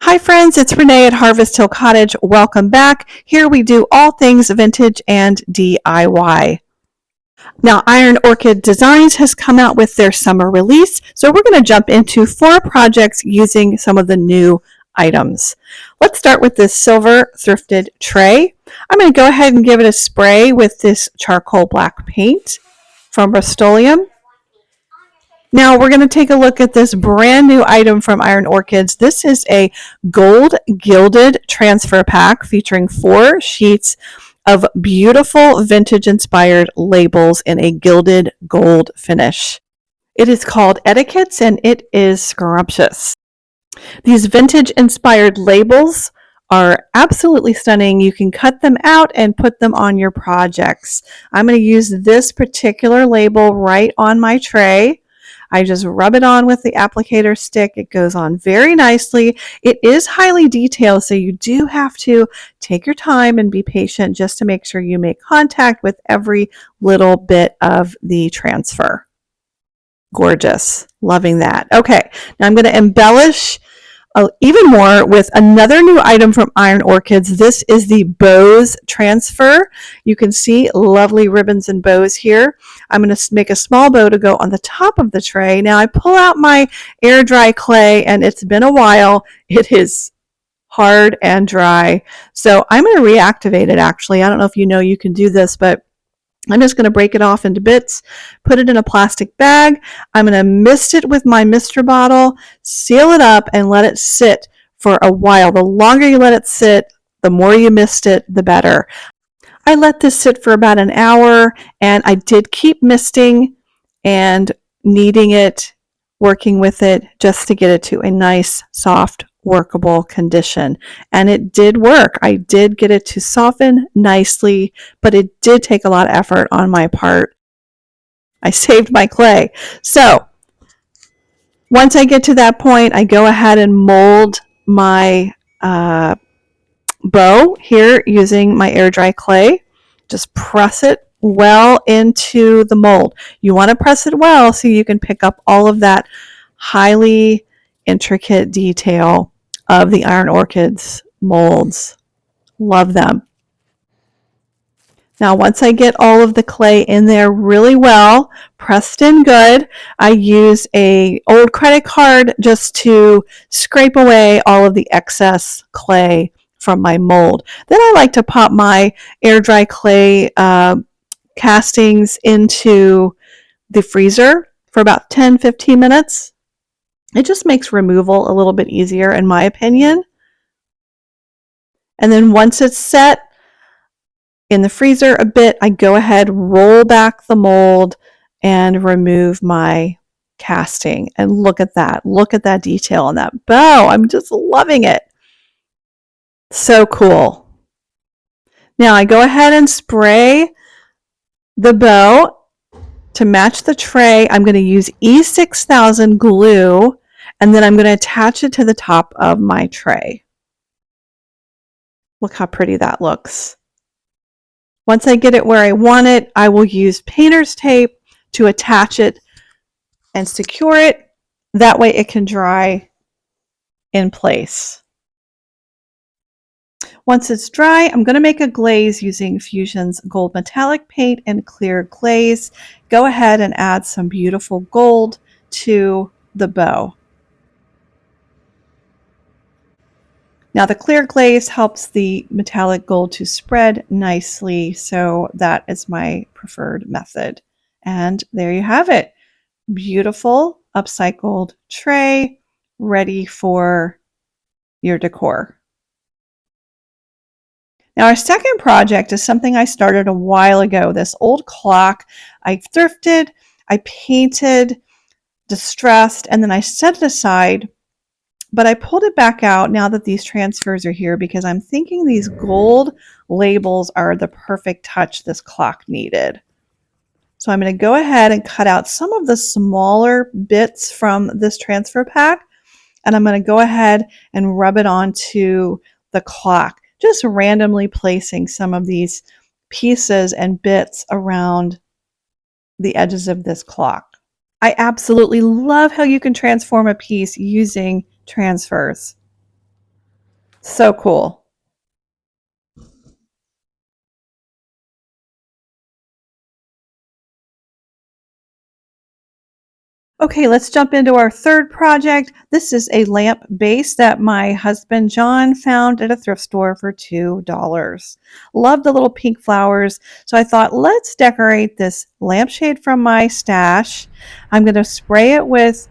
Hi friends, it's Renee at Harvest Hill Cottage. Welcome back. Here we do all things vintage and DIY. Now, Iron Orchid Designs has come out with their summer release, so we're going to jump into 4 projects using some of the new items. Let's start with this silver thrifted tray. I'm going to go ahead and give it a spray with this charcoal black paint from Rust-Oleum. Now we're going to take a look at this brand new item from Iron Orchids. This is a gold gilded transfer pack featuring 4 sheets of beautiful vintage inspired labels in a gilded gold finish. It is called Etiquettes and it is scrumptious. These vintage inspired labels are absolutely stunning. You can cut them out and put them on your projects. I'm going to use this particular label right on my tray. I just rub it on with the applicator stick. It goes on very nicely. It is highly detailed, so you do have to take your time and be patient just to make sure you make contact with every little bit of the transfer. Gorgeous. Loving that. Okay, now I'm going to embellish even more with another new item from Iron Orchids. This is the bows transfer. You can see lovely ribbons and bows here. I'm going to make a small bow to go on the top of the tray. Now I pull out my air dry clay and it's been a while. It is hard and dry. So I'm going to reactivate it actually. I don't know if you know you can do this, but I'm just going to break it off into bits, put it in a plastic bag. I'm going to mist it with my mister bottle, seal it up, and let it sit for a while. The longer you let it sit, the more you mist it, the better. I let this sit for about an hour, and I did keep misting and kneading it, working with it, just to get it to a nice, soft, workable condition. And it did work. I did get it to soften nicely, but it did take a lot of effort on my part. I saved my clay. So once I get to that point, I go ahead and mold my bow here using my air dry clay. Just press it well into the mold. You want to press it well so you can pick up all of that highly intricate detail of the Iron Orchids molds. Love them. Now once I get all of the clay in there really well, pressed in good, I use a old credit card just to scrape away all of the excess clay from my mold. Then I like to pop my air dry clay castings into the freezer for about 10-15 minutes. It just makes removal a little bit easier in my opinion. And then once it's set in the freezer a bit, I go ahead, roll back the mold and remove my casting. And look at that. Look at that detail on that bow. I'm just loving it. So cool. Now I go ahead and spray the bow to match the tray. I'm going to use E6000 glue, and then I'm going to attach it to the top of my tray. Look how pretty that looks. Once I get it where I want it, I will use painter's tape to attach it and secure it. That way it can dry in place. Once it's dry, I'm going to make a glaze using Fusion's gold metallic paint and clear glaze. Go ahead and add some beautiful gold to the bow. Now the clear glaze helps the metallic gold to spread nicely, so that is my preferred method. And there you have it. Beautiful upcycled tray ready for your decor. Now our second project is something I started a while ago. This old clock I thrifted, I painted, distressed, and then I set it aside. But I pulled it back out now that these transfers are here because I'm thinking these gold labels are the perfect touch this clock needed. So I'm going to go ahead and cut out some of the smaller bits from this transfer pack, and I'm going to go ahead and rub it onto the clock, just randomly placing some of these pieces and bits around the edges of this clock. I absolutely love how you can transform a piece using transfers. So cool. Okay, let's jump into our third project. This is a lamp base that my husband John found at a thrift store for $2. Love the little pink flowers, so I thought let's decorate this lampshade from my stash. I'm going to spray it with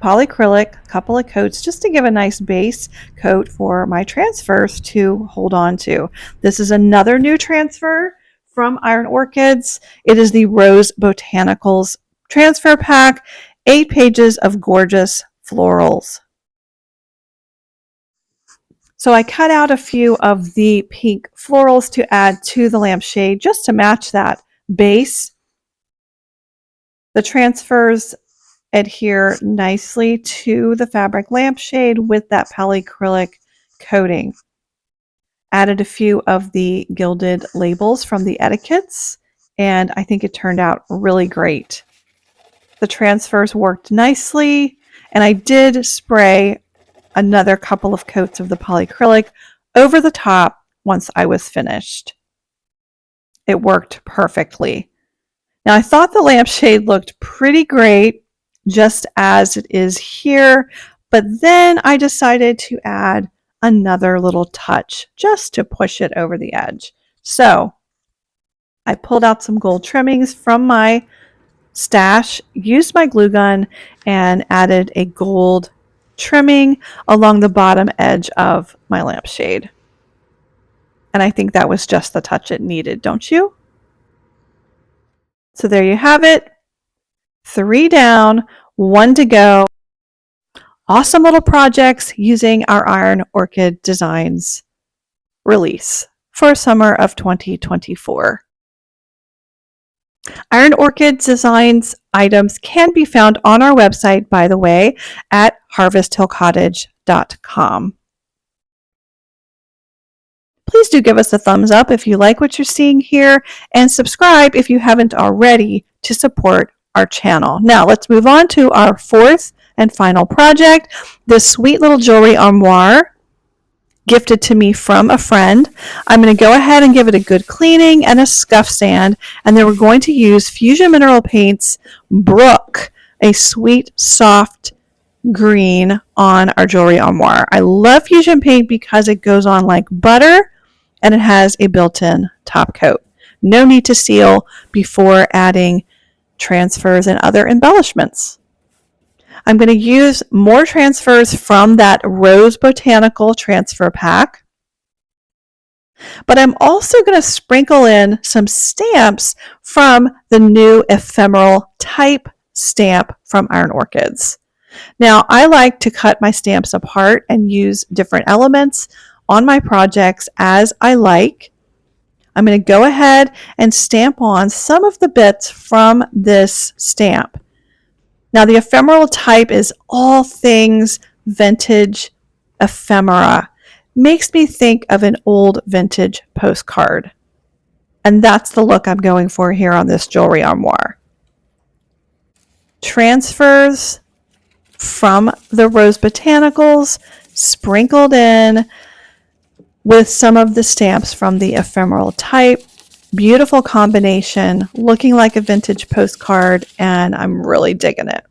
polyacrylic, a couple of coats just to give a nice base coat for my transfers to hold on to. This is another new transfer from Iron Orchids. It is the Rose Botanicals transfer pack, 8 pages of gorgeous florals. So I cut out a few of the pink florals to add to the lampshade just to match that base. The transfers adhere nicely to the fabric lampshade with that polyacrylic coating. Added a few of the gilded labels from the etiquettes, and I think it turned out really great. The transfers worked nicely, and I did spray another couple of coats of the polyacrylic over the top once I was finished. It worked perfectly. Now I thought the lampshade looked pretty great just as it is here, but then I decided to add another little touch just to push it over the edge. So I pulled out some gold trimmings from my stash, used my glue gun, and added a gold trimming along the bottom edge of my lampshade. And I think that was just the touch it needed, don't you? So there you have it. 3 down, 1 to go. Awesome little projects using our Iron Orchid Designs release for summer of 2024. Iron Orchid Designs items can be found on our website, by the way, at harvesthillcottage.com. Please do give us a thumbs up if you like what you're seeing here, and subscribe if you haven't already to support our channel. Now let's move on to our fourth and final project, this sweet little jewelry armoire gifted to me from a friend. I'm going to go ahead and give it a good cleaning and a scuff sand, and then we're going to use Fusion Mineral Paints Brook, a sweet, soft green on our jewelry armoire. I love Fusion paint because it goes on like butter and it has a built-in top coat. No need to seal before adding transfers and other embellishments. I'm going to use more transfers from that Rose Botanical transfer pack, but I'm also going to sprinkle in some stamps from the new ephemeral type stamp from Iron Orchids. Now, I like to cut my stamps apart and use different elements on my projects as I like. I'm going to go ahead and stamp on some of the bits from this stamp. Now, the ephemeral type is all things vintage ephemera. Makes me think of an old vintage postcard. And that's the look I'm going for here on this jewelry armoire. Transfers from the Rose Botanicals sprinkled in with some of the stamps from the ephemeral type. Beautiful combination, looking like a vintage postcard, and I'm really digging it.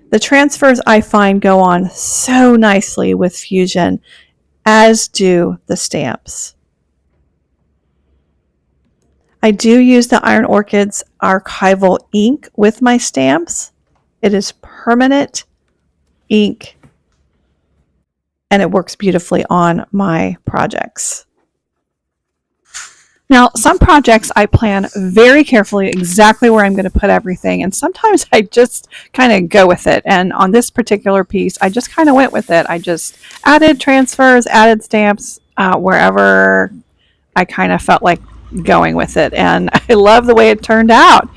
The transfers I find go on so nicely with Fusion, as do the stamps. I do use the Iron Orchids archival ink with my stamps. It is permanent ink, and it works beautifully on my projects. Now, some projects I plan very carefully exactly where I'm going to put everything, and sometimes I just kind of go with it. And on this particular piece, I just kind of went with it. I just added transfers, added stamps wherever I kind of felt like going with it, and I love the way it turned out.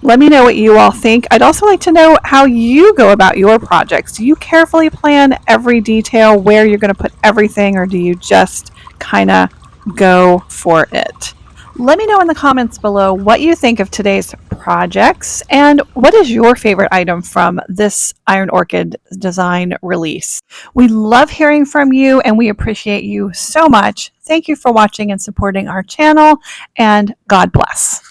Let me know what you all think. I'd also like to know how you go about your projects. Do you carefully plan every detail where you're going to put everything, or do you just kind of go for it? Let me know in the comments below what you think of today's projects and what is your favorite item from this Iron Orchid design release. We love hearing from you and we appreciate you so much. Thank you for watching and supporting our channel, and God bless.